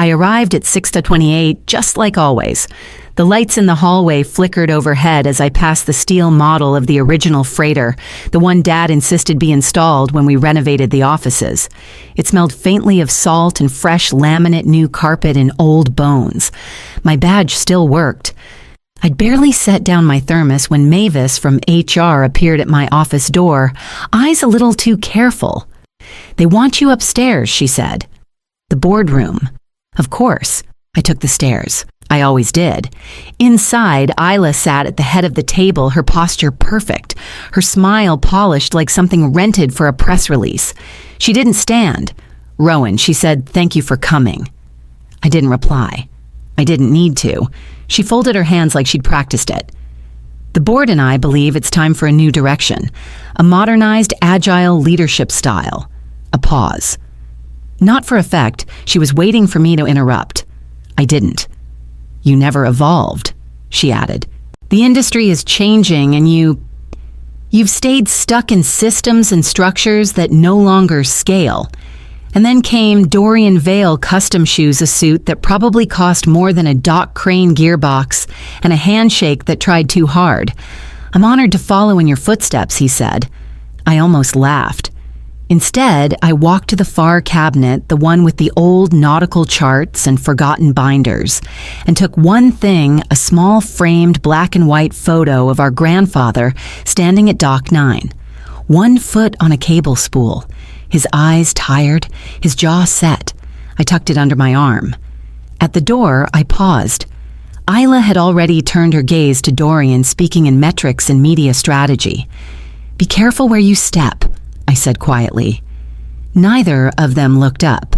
I arrived at 6:28, just like always. The lights in the hallway flickered overhead as I passed the steel model of the original freighter, the one Dad insisted be installed when we renovated the offices. It smelled faintly of salt and fresh laminate new carpet and old bones. My badge still worked. I'd barely set down my thermos when Mavis from HR appeared at my office door, eyes a little too careful. "They want you upstairs," she said. "The boardroom." Of course, I took the stairs. I always did. Inside, Isla sat at the head of the table, her posture perfect, her smile polished like something rented for a press release. She didn't stand. "Rowan," she said, "thank you for coming." I didn't reply. I didn't need to. She folded her hands like she'd practiced it. "The board and I believe it's time for a new direction, a modernized, agile leadership style." A pause. Not for effect, she was waiting for me to interrupt. I didn't. "You never evolved," she added. "The industry is changing and you've stayed stuck in systems and structures that no longer scale." And then came Dorian Vale custom shoes, a suit that probably cost more than a dock crane gearbox, and a handshake that tried too hard. "I'm honored to follow in your footsteps," he said. I almost laughed. Instead, I walked to the far cabinet, the one with the old nautical charts and forgotten binders, and took one thing, a small framed black and white photo of our grandfather standing at Dock 9, 1 foot on a cable spool, his eyes tired, his jaw set. I tucked it under my arm. At the door, I paused. Isla had already turned her gaze to Dorian, speaking in metrics and media strategy. "Be careful where you step," I said quietly. Neither of them looked up.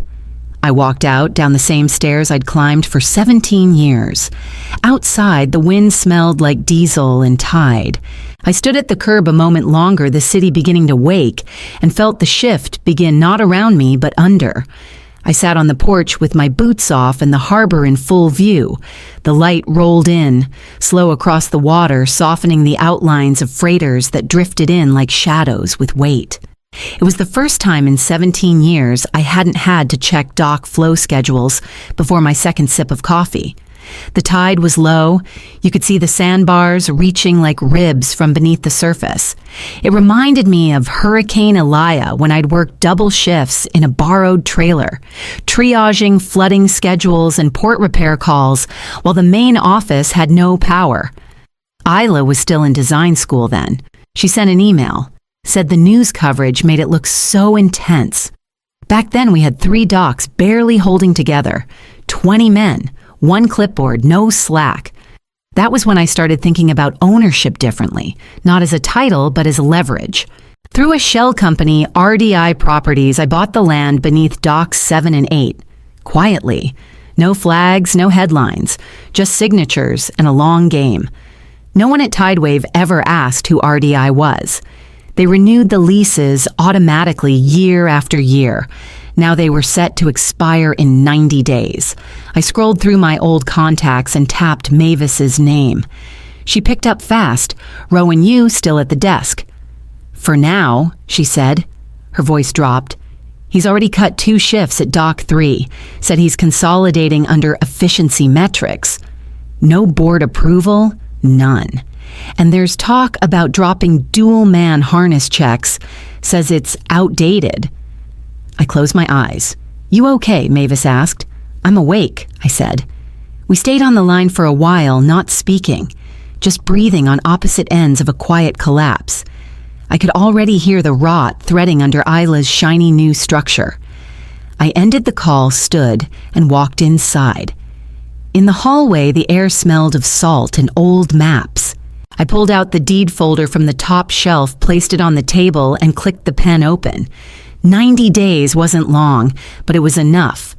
I walked out down the same stairs I'd climbed for 17 years. Outside, the wind smelled like diesel and tide. I stood at the curb a moment longer, the city beginning to wake, and felt the shift begin not around me but under. I sat on the porch with my boots off and the harbor in full view. The light rolled in, slow across the water, softening the outlines of freighters that drifted in like shadows with weight. It was the first time in 17 years I hadn't had to check dock flow schedules before my second sip of coffee. The tide was low. You could see the sandbars reaching like ribs from beneath the surface. It reminded me of Hurricane Elia when I'd worked double shifts in a borrowed trailer, triaging flooding schedules and port repair calls while the main office had no power. Isla was still in design school then. She sent an email, said the news coverage made it look so intense. Back then we had 3 docks barely holding together, 20 men, 1 clipboard, no slack. That was when I started thinking about ownership differently, not as a title, but as leverage. Through a shell company, RDI Properties, I bought the land beneath docks 7 and 8. Quietly. No flags, no headlines, just signatures and a long game. No one at Tidewave ever asked who RDI was. They renewed the leases automatically year after year. Now they were set to expire in 90 days. I scrolled through my old contacts and tapped Mavis's name. She picked up fast. "Rowan Yu still at the desk." "For now," she said. Her voice dropped. "He's already cut 2 shifts at Dock 3, said he's consolidating under efficiency metrics. No board approval? None. And there's talk about dropping dual-man harness checks, says it's outdated." I closed my eyes. "You okay?" Mavis asked. "I'm awake," I said. We stayed on the line for a while, not speaking, just breathing on opposite ends of a quiet collapse. I could already hear the rot threading under Isla's shiny new structure. I ended the call, stood, and walked inside. In the hallway, the air smelled of salt and old maps. I pulled out the deed folder from the top shelf, placed it on the table, and clicked the pen open. 90 days wasn't long, but it was enough.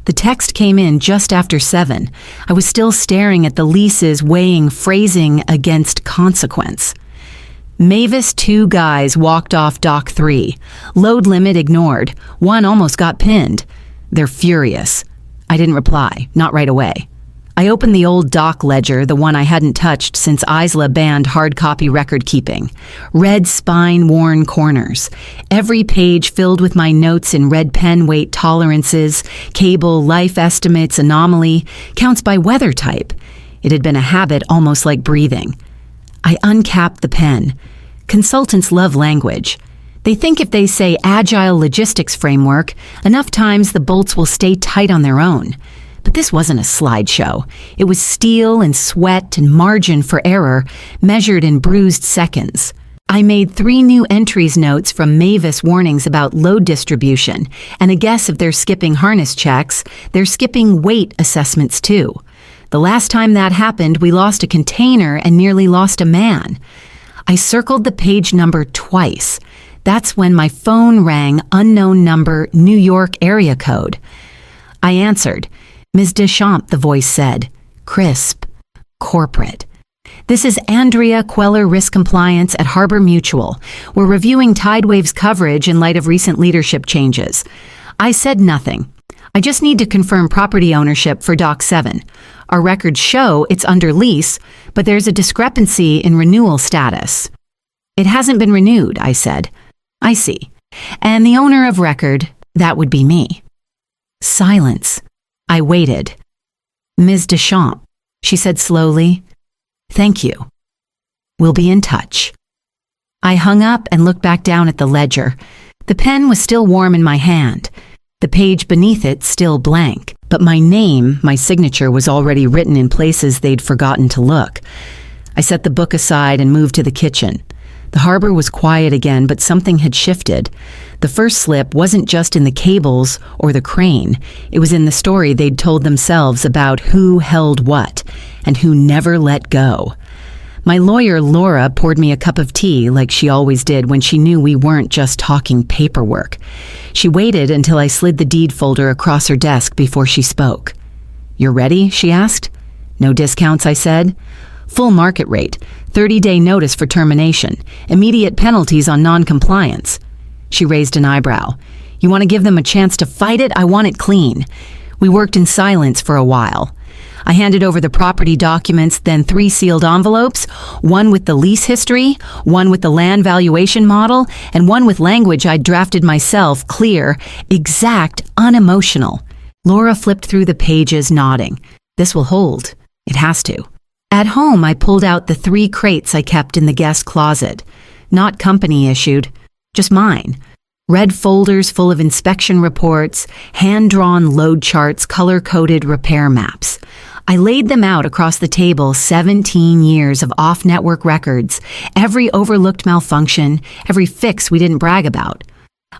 The text came in just after 7. I was still staring at the leases, weighing phrasing against consequence. Mavis 2 guys walked off Dock 3. Load limit ignored. 1 almost got pinned. They're furious. I didn't reply, not right away. I opened the old doc ledger, the one I hadn't touched since Isla banned hard copy record keeping. Red spine-worn corners. Every page filled with my notes in red pen weight tolerances, cable, life estimates, anomaly, counts by weather type. It had been a habit almost like breathing. I uncapped the pen. Consultants love language. They think if they say agile logistics framework, enough times the bolts will stay tight on their own. But this wasn't a slideshow. It was steel and sweat and margin for error, measured in bruised seconds. I made 3 new entries notes from Mavis warnings about load distribution, and a guess if they're skipping harness checks, they're skipping weight assessments too. The last time that happened, we lost a container and nearly lost a man. I circled the page number twice. That's when my phone rang, unknown number, New York area code. I answered. Ms. Deschamps, the voice said. Crisp. Corporate. This is Andrea Queller, Risk Compliance at Harbor Mutual. We're reviewing Tidewave's coverage in light of recent leadership changes. I said nothing. I just need to confirm property ownership for Dock 7. Our records show it's under lease, but there's a discrepancy in renewal status. It hasn't been renewed, I said. I see. And the owner of record, that would be me. Silence. I waited. Ms. Deschamps, she said slowly. Thank you. We'll be in touch. I hung up and looked back down at the ledger. The pen was still warm in my hand. The page beneath it still blank. But my name, my signature, was already written in places they'd forgotten to look. I set the book aside and moved to the kitchen. The harbor was quiet again, but something had shifted. The first slip wasn't just in the cables or the crane. It was in the story they'd told themselves about who held what and who never let go. My lawyer, Laura, poured me a cup of tea like she always did when she knew we weren't just talking paperwork. She waited until I slid the deed folder across her desk before she spoke. You're ready? She asked. No discounts, I said. Full market rate, 30-day notice for termination, immediate penalties on non-compliance. She raised an eyebrow. You want to give them a chance to fight it? I want it clean. We worked in silence for a while. I handed over the property documents, then 3 sealed envelopes, one with the lease history, one with the land valuation model, and one with language I'd drafted myself, clear, exact, unemotional. Laura flipped through the pages, nodding. This will hold. It has to. At home, I pulled out the 3 crates I kept in the guest closet. Not company issued, just mine. Red folders full of inspection reports, hand-drawn load charts, color-coded repair maps. I laid them out across the table, 17 years of off-network records, every overlooked malfunction, every fix we didn't brag about.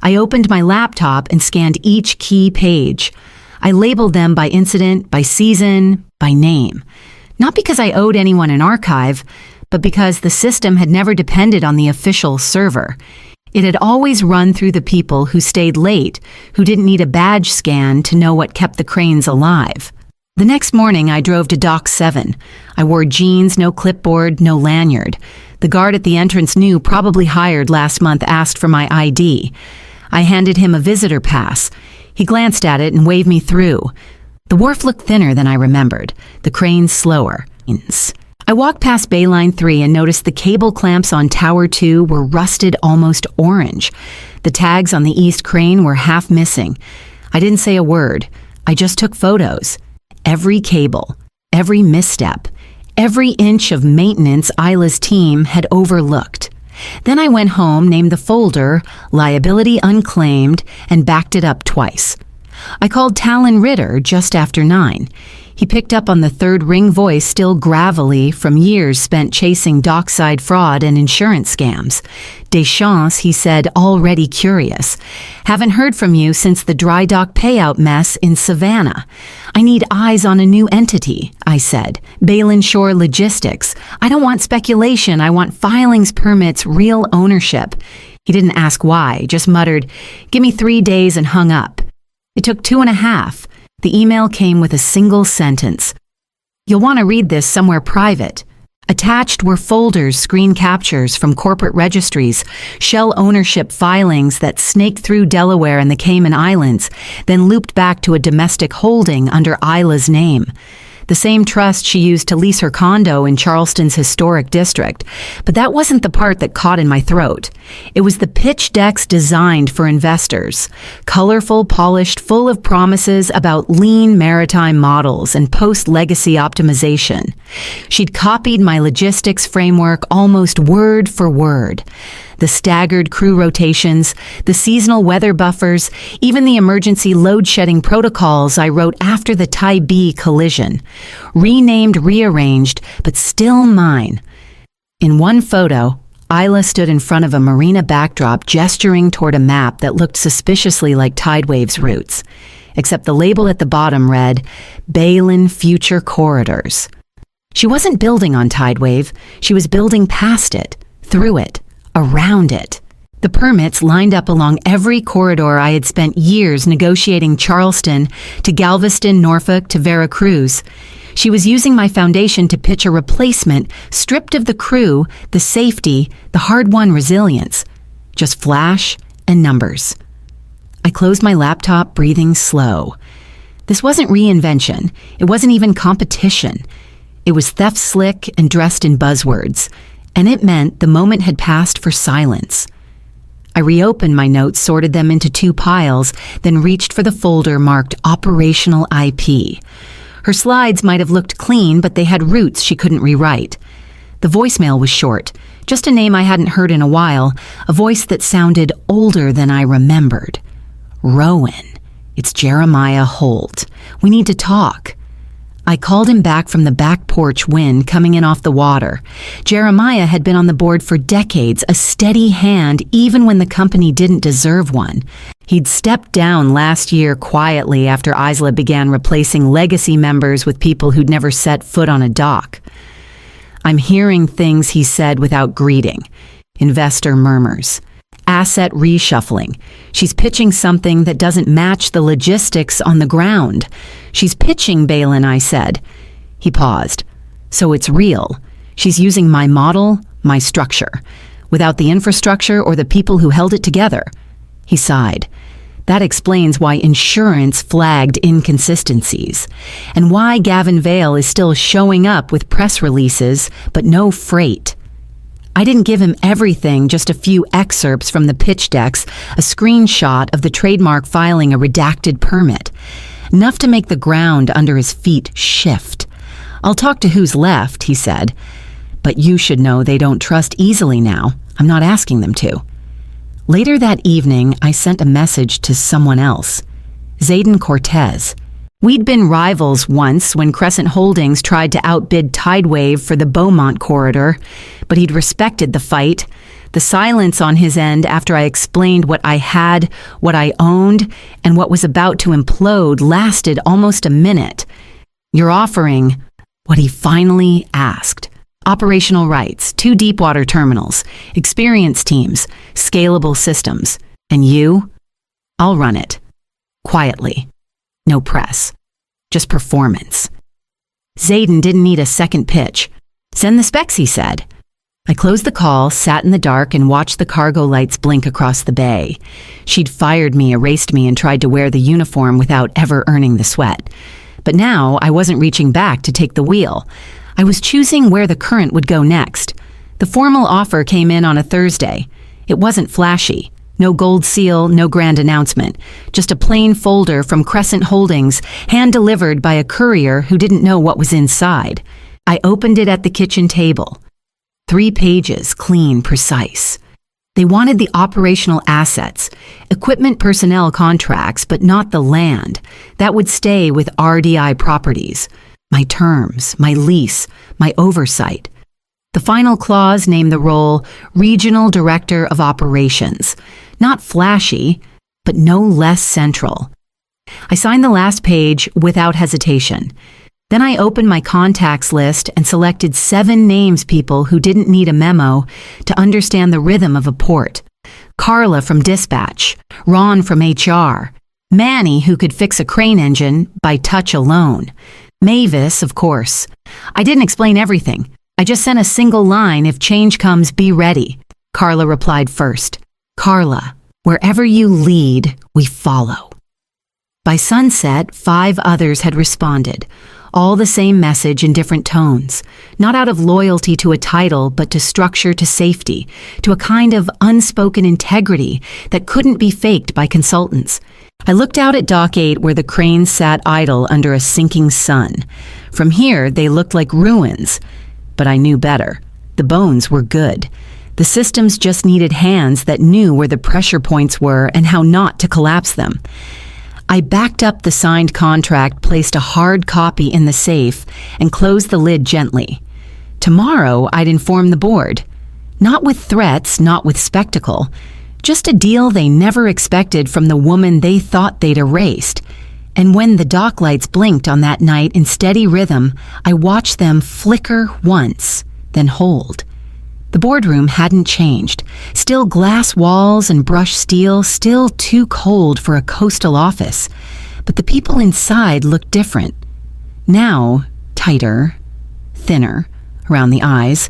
I opened my laptop and scanned each key page. I labeled them by incident, by season, by name. Not because I owed anyone an archive, but because the system had never depended on the official server. It had always run through the people who stayed late, who didn't need a badge scan to know what kept the cranes alive. The next morning, I drove to Dock 7. I wore jeans, no clipboard, no lanyard. The guard at the entrance knew, probably hired last month, asked for my ID. I handed him a visitor pass. He glanced at it and waved me through. The wharf looked thinner than I remembered, the cranes slower. I walked past Bayline 3 and noticed the cable clamps on Tower 2 were rusted almost orange. The tags on the east crane were half missing. I didn't say a word. I just took photos. Every cable, every misstep, every inch of maintenance Isla's team had overlooked. Then I went home, named the folder Liability Unclaimed, and backed it up twice. I called Talon Ritter just after 9. He picked up on the third ring voice, still gravelly from years spent chasing dockside fraud and insurance scams. Deschamps, he said, already curious. Haven't heard from you since the dry dock payout mess in Savannah. I need eyes on a new entity, I said. Balin Shore Logistics. I don't want speculation. I want filings, permits, real ownership. He didn't ask why, just muttered, "Give me 3 days," and hung up. It took 2.5. The email came with a single sentence. You'll want to read this somewhere private. Attached were folders, screen captures from corporate registries, shell ownership filings that snaked through Delaware and the Cayman Islands, then looped back to a domestic holding under Isla's name. the same trust she used to lease her condo in Charleston's historic district. But that wasn't the part that caught in my throat. It was the pitch decks designed for investors. Colorful, polished, full of promises about lean maritime models and post-legacy optimization. She'd copied my logistics framework almost word for word. The staggered crew rotations, the seasonal weather buffers, even the emergency load-shedding protocols I wrote after the Tai B collision. Renamed, rearranged, but still mine. In one photo, Isla stood in front of a marina backdrop gesturing toward a map that looked suspiciously like Tidewave's routes, except the label at the bottom read, Balin Future Corridors. She wasn't building on Tidewave, she was building past it, through it, around it. The permits lined up along every corridor I had spent years negotiating Charleston to Galveston, Norfolk to Veracruz. She was using my foundation to pitch a replacement stripped of the crew, the safety, the hard-won resilience. Just flash and numbers. I closed my laptop, breathing slow. This wasn't reinvention. It wasn't even competition. It was theft slick and dressed in buzzwords. And it meant the moment had passed for silence. I reopened my notes, sorted them into 2 piles, then reached for the folder marked Operational IP. Her slides might have looked clean, but they had roots she couldn't rewrite. The voicemail was short, just a name I hadn't heard in a while, a voice that sounded older than I remembered. Rowan. It's Jeremiah Holt. We need to talk. I called him back from the back porch wind coming in off the water. Jeremiah had been on the board for decades, a steady hand even when the company didn't deserve one. He'd stepped down last year quietly after Isla began replacing legacy members with people who'd never set foot on a dock. I'm hearing things he said without greeting. Investor murmurs. Asset reshuffling. She's pitching something that doesn't match the logistics on the ground. She's pitching, Balin, I said. He paused. So it's real. She's using my model, my structure, without the infrastructure or the people who held it together. He sighed. That explains why insurance flagged inconsistencies, and why Gavin Vale is still showing up with press releases, but no freight. I didn't give him everything, just a few excerpts from the pitch decks, a screenshot of the trademark filing a redacted permit. Enough to make the ground under his feet shift. I'll talk to who's left, he said. But you should know they don't trust easily now. I'm not asking them to. Later that evening, I sent a message to someone else. Zayden Cortez. We'd been rivals once when Crescent Holdings tried to outbid Tidewave for the Beaumont corridor, but he'd respected the fight. The silence on his end after I explained what I had, what I owned, and what was about to implode lasted almost a minute. You're offering what he finally asked. Operational rights, 2 deepwater terminals, experienced teams, scalable systems. And you? I'll run it. Quietly. No press. Just performance. Zayden didn't need a second pitch. Send the specs, he said. I closed the call, sat in the dark, and watched the cargo lights blink across the bay. She'd fired me, erased me, and tried to wear the uniform without ever earning the sweat. But now I wasn't reaching back to take the wheel. I was choosing where the current would go next. The formal offer came in on a Thursday. It wasn't flashy. No gold seal, no grand announcement. Just a plain folder from Crescent Holdings, hand-delivered by a courier who didn't know what was inside. I opened it at the kitchen table. 3 pages, clean, precise. They wanted the operational assets, equipment personnel contracts, but not the land. That would stay with RDI Properties. My terms, my lease, my oversight. The final clause named the role Regional Director of Operations. Not flashy, but no less central. I signed the last page without hesitation. Then I opened my contacts list and selected 7 names people who didn't need a memo to understand the rhythm of a port. Carla from Dispatch, Ron from HR, Manny who could fix a crane engine by touch alone, Mavis, of course. I didn't explain everything. I just sent a single line, if change comes, be ready. Carla replied first. Carla, wherever you lead, we follow. By sunset, 5 others had responded, all the same message in different tones, not out of loyalty to a title, but to structure, to safety, to a kind of unspoken integrity that couldn't be faked by consultants. I looked out at Dock 8 where the cranes sat idle under a sinking sun. From here, they looked like ruins, but I knew better. The bones were good. The systems just needed hands that knew where the pressure points were and how not to collapse them. I backed up the signed contract, placed a hard copy in the safe, and closed the lid gently. Tomorrow, I'd inform the board. Not with threats, not with spectacle. Just a deal they never expected from the woman they thought they'd erased. And when the dock lights blinked on that night in steady rhythm, I watched them flicker once, then hold. The boardroom hadn't changed. Still glass walls and brushed steel, still too cold for a coastal office. But the people inside looked different. Now, tighter, thinner, around the eyes.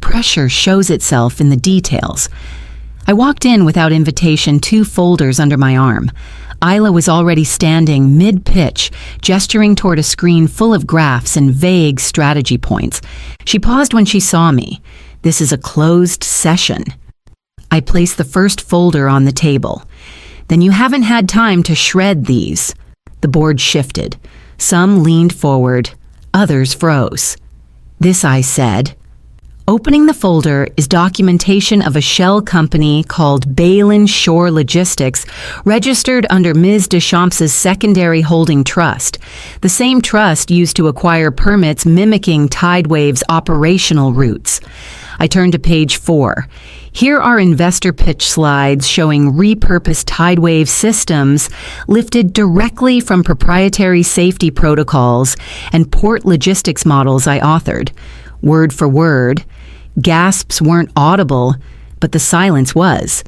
Pressure shows itself in the details. I walked in without invitation, 2 folders under my arm. Isla was already standing mid-pitch, gesturing toward a screen full of graphs and vague strategy points. She paused when she saw me. This is a closed session. I placed the first folder on the table. Then you haven't had time to shred these. The board shifted. Some leaned forward, others froze. This I said. Opening the folder is documentation of a shell company called Balin Shore Logistics, registered under Ms. Deschamps' secondary holding trust, the same trust used to acquire permits mimicking Tidewave's operational routes. I turned to page 4. Here are investor pitch slides showing repurposed Tidewave systems lifted directly from proprietary safety protocols and port logistics models I authored. Word for word. Gasps weren't audible, but the silence was.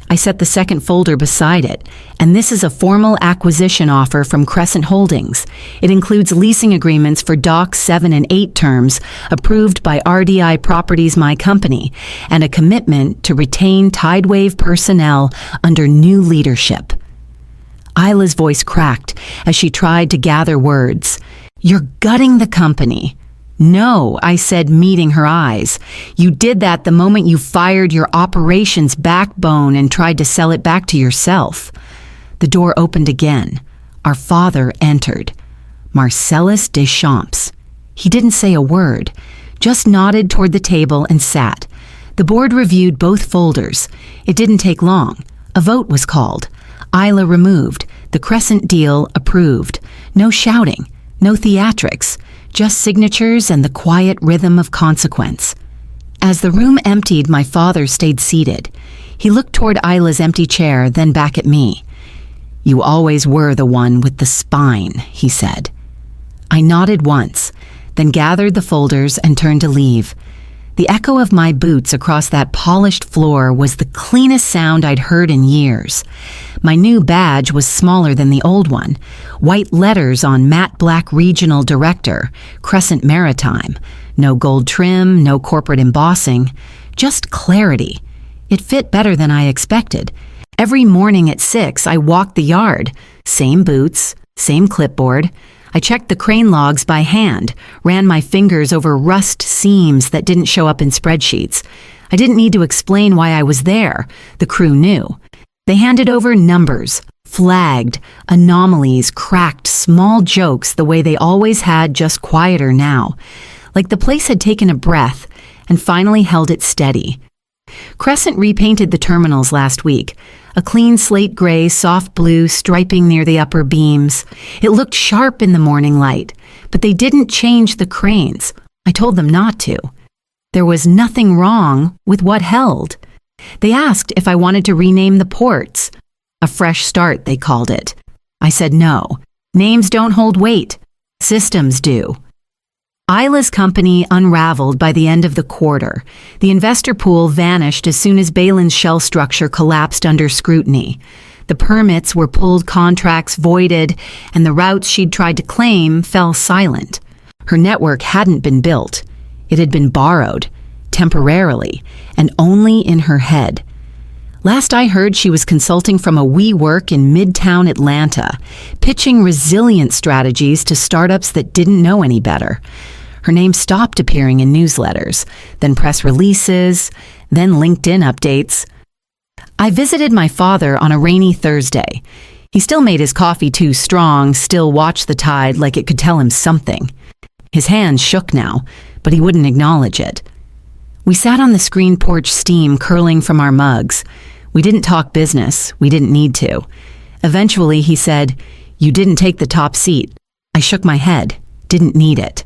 I set the second folder beside it, and this is a formal acquisition offer from Crescent Holdings. It includes leasing agreements for DOCKS 7 and 8 terms, approved by RDI Properties, my company, and a commitment to retain Tidewave personnel under new leadership. Isla's voice cracked as she tried to gather words. You're gutting the company. No, I said, meeting her eyes. You did that the moment you fired your operations backbone and tried to sell it back to yourself. The door opened again. Our father entered. Marcellus Deschamps. He didn't say a word, just nodded toward the table and sat. The board reviewed both folders. It didn't take long. A vote was called. Isla removed. The Crescent deal approved. No shouting, no theatrics. Just signatures and the quiet rhythm of consequence. As the room emptied, my father stayed seated. He looked toward Isla's empty chair, then back at me. You always were the one with the spine, he said. I nodded once, then gathered the folders and turned to leave. The echo of my boots across that polished floor was the cleanest sound I'd heard in years. My new badge was smaller than the old one. White letters on matte black regional director, Crescent Maritime. No gold trim, no corporate embossing, just clarity. It fit better than I expected. Every morning at 6, I walked the yard. Same boots, same clipboard. I checked the crane logs by hand, ran my fingers over rust seams that didn't show up in spreadsheets. I didn't need to explain why I was there. The crew knew. They handed over numbers, flagged, anomalies, cracked small jokes the way they always had, just quieter now. Like the place had taken a breath and finally held it steady. Crescent repainted the terminals last week. A clean slate gray, soft blue striping near the upper beams. It looked sharp in the morning light, but they didn't change the cranes. I told them not to. There was nothing wrong with what held. They asked if I wanted to rename the ports. A fresh start, they called it. I said no. Names don't hold weight. Systems do. Isla's company unraveled by the end of the quarter. The investor pool vanished as soon as Balin's shell structure collapsed under scrutiny. The permits were pulled, contracts voided, and the routes she'd tried to claim fell silent. Her network hadn't been built. It had been borrowed, temporarily, and only in her head. Last I heard, she was consulting from a WeWork in Midtown Atlanta, pitching resilience strategies to startups that didn't know any better. Her name stopped appearing in newsletters, then press releases, then LinkedIn updates. I visited my father on a rainy Thursday. He still made his coffee too strong, still watched the tide like it could tell him something. His hands shook now, but he wouldn't acknowledge it. We sat on the screen porch, steam curling from our mugs. We didn't talk business. We didn't need to. Eventually, he said, "You didn't take the top seat." I shook my head. Didn't need it.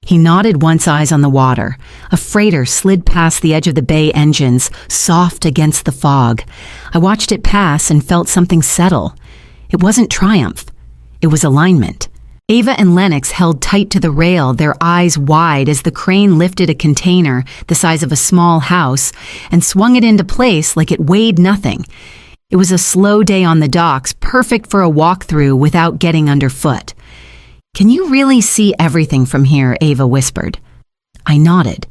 He nodded, once eyes on the water. A freighter slid past the edge of the bay engines, soft against the fog. I watched it pass and felt something settle. It wasn't triumph. It was alignment. Ava and Lennox held tight to the rail, their eyes wide as the crane lifted a container the size of a small house and swung it into place like it weighed nothing. It was a slow day on the docks, perfect for a walkthrough without getting underfoot. "Can you really see everything from here?" Ava whispered. I nodded.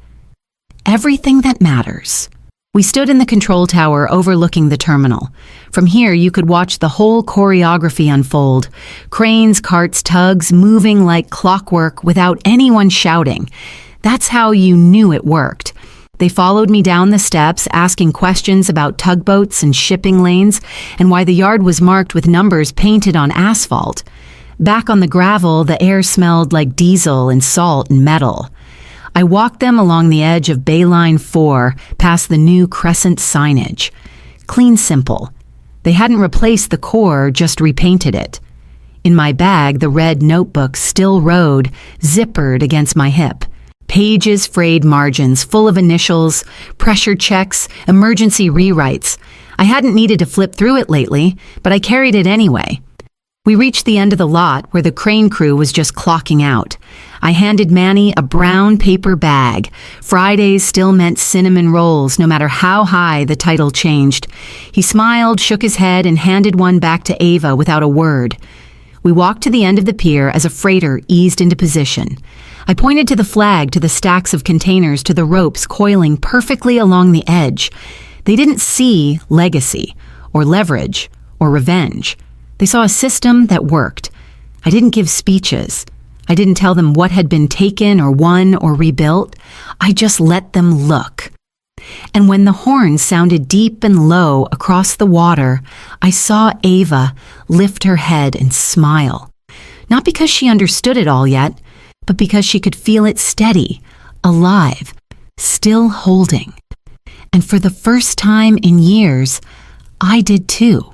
"Everything that matters." We stood in the control tower overlooking the terminal. From here, you could watch the whole choreography unfold. Cranes, carts, tugs, moving like clockwork without anyone shouting. That's how you knew it worked. They followed me down the steps, asking questions about tugboats and shipping lanes, and why the yard was marked with numbers painted on asphalt. Back on the gravel, the air smelled like diesel and salt and metal. I walked them along the edge of Bayline 4, past the new crescent signage. Clean, simple. They hadn't replaced the core, just repainted it. In my bag, the red notebook still rode, zippered against my hip. Pages, frayed margins, full of initials, pressure checks, emergency rewrites. I hadn't needed to flip through it lately, but I carried it anyway. We reached the end of the lot where the crane crew was just clocking out. I handed Manny a brown paper bag. Fridays still meant cinnamon rolls, no matter how high the title changed. He smiled, shook his head, and handed one back to Ava without a word. We walked to the end of the pier as a freighter eased into position. I pointed to the flag, to the stacks of containers, to the ropes coiling perfectly along the edge. They didn't see legacy, or leverage, or revenge. They saw a system that worked. I didn't give speeches. I didn't tell them what had been taken or won or rebuilt. I just let them look. And when the horns sounded deep and low across the water, I saw Ava lift her head and smile. Not because she understood it all yet, but because she could feel it steady, alive, still holding. And for the first time in years, I did too.